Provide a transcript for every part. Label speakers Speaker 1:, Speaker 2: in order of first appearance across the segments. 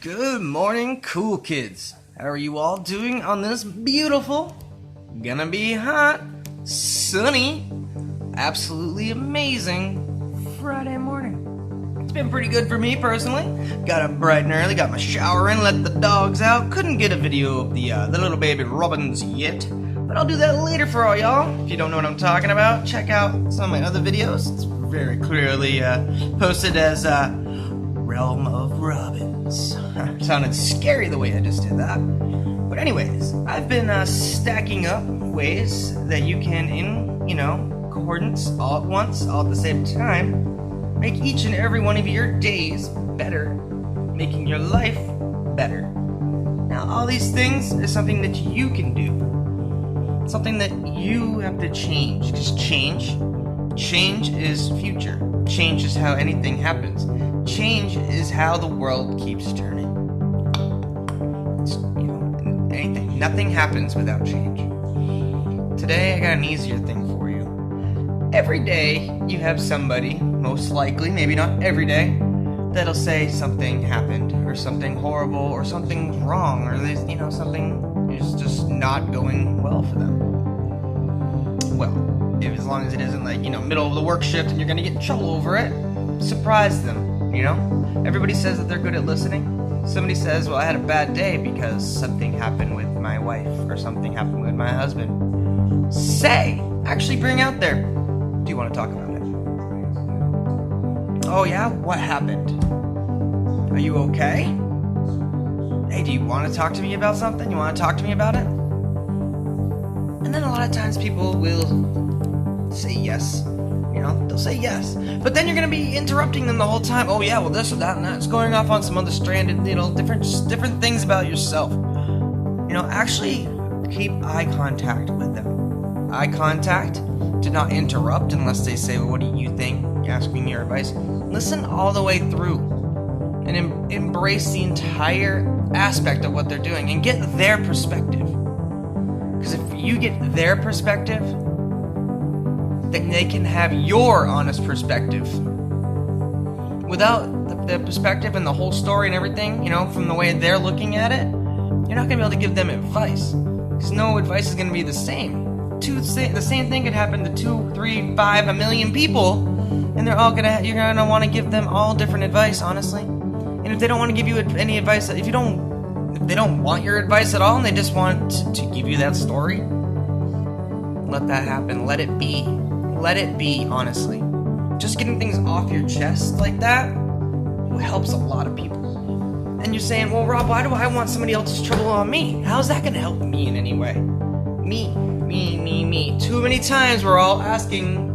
Speaker 1: Good morning, cool kids. How are you all doing on this beautiful, gonna be hot, sunny, absolutely amazing Friday morning? It's been pretty good for me personally. Got up bright and early, got my shower in, let the dogs out. Couldn't get a video of the little baby robins yet, but I'll do that later for all y'all. If you don't know what I'm talking about, check out some of my other videos. It's very clearly posted as Realm of Robins. Sounded scary the way I just did that. But anyways, I've been stacking up ways that you can, in accordance, all at once, all at the same time, make each and every one of your days better, making your life better. Now, all these things is something that you can do. Something that you have to change. Because change is future. Change is how anything happens. Change is how the world keeps turning. Anything. Nothing happens without change. Today, I got an easier thing for you. Every day, you have somebody, most likely, maybe not every day, that'll say something happened, or something horrible, or something's wrong, or there's, something is just not going well for them. Well, as long as it isn't like, middle of the work shift and you're gonna get in trouble over it, surprise them. Everybody says that they're good at listening. Somebody says, well, I had a bad day because something happened with my wife or something happened with my husband. Actually bring out there. Do you want to talk about it? Oh yeah? What happened? Are you okay? Hey, do you want to talk to me about something? You want to talk to me about it? And then a lot of times people will say yes. They'll say yes. But then you're going to be interrupting them the whole time. Oh yeah, well this or that and that's going off on some other stranded, different things about yourself. Actually keep eye contact with them. Eye contact, do not interrupt unless they say, well, what do you think? Asking your advice. Listen all the way through and embrace the entire aspect of what they're doing and get their perspective. Because if you get their perspective, then they can have your honest perspective. Without the perspective and the whole story and everything, from the way they're looking at it, you're not going to be able to give them advice. Because no advice is going to be the same. The same thing could happen to 2, 3, 5, a million people, and you're going to want to give them all different advice, honestly. And if they don't want to give you any advice, if they don't want your advice at all, and they just want to give you that story, let that happen. Let it be. Let it be, honestly. Just getting things off your chest like that helps a lot of people. And you're saying, well, Rob, why do I want somebody else's trouble on me? How's that going to help me in any way? Me. Too many times we're all saying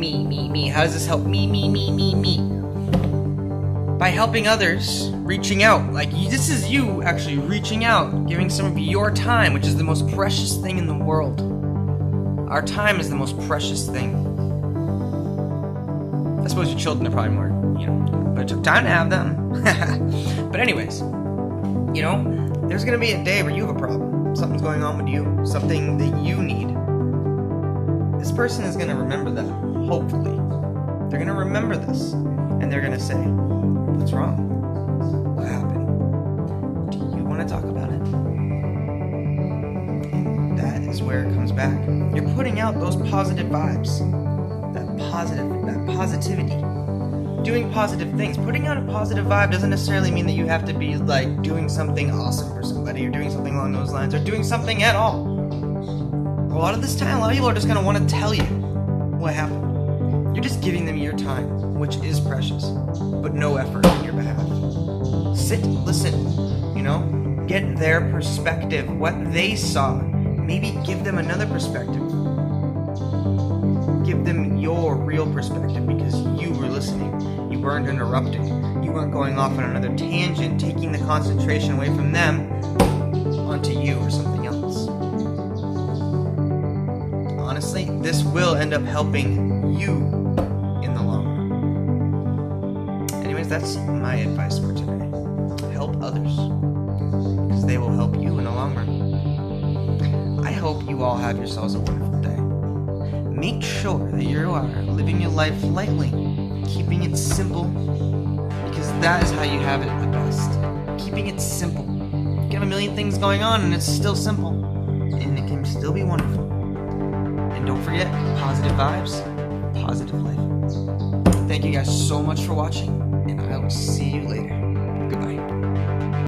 Speaker 1: me. How does this help me? By helping others, reaching out. Like, this is you actually reaching out, giving some of your time, which is the most precious thing in the world. Our time is the most precious thing. I suppose your children are probably more, but it took time to have them. But anyways, there's going to be a day where you have a problem. Something's going on with you. Something that you need. This person is going to remember that, hopefully. They're going to remember this. And they're going to say, what's wrong? What happened? Do you want to talk about it? And that is where it comes back. You're putting out those positive vibes. That positivity. Doing positive things. Putting out a positive vibe doesn't necessarily mean that you have to be like doing something awesome for somebody or doing something along those lines or doing something at all. A lot of people are just going to want to tell you what happened. You're just giving them your time, which is precious, but no effort on your behalf. Sit, listen, get their perspective, what they saw. Maybe give them another perspective. Give them your real perspective because you were listening. You weren't interrupting. You weren't going off on another tangent, taking the concentration away from them onto you or something else. Honestly, this will end up helping you in the long run. Anyways, that's my advice for today. Help others because they will help you in the long run. I hope you all have yourselves a wonderful day. Make sure that you are living your life lightly, keeping it simple, because that is how you have it the best. Keeping it simple. You can have a million things going on and it's still simple. And it can still be wonderful. And don't forget, positive vibes, positive life. Thank you guys so much for watching, and I will see you later.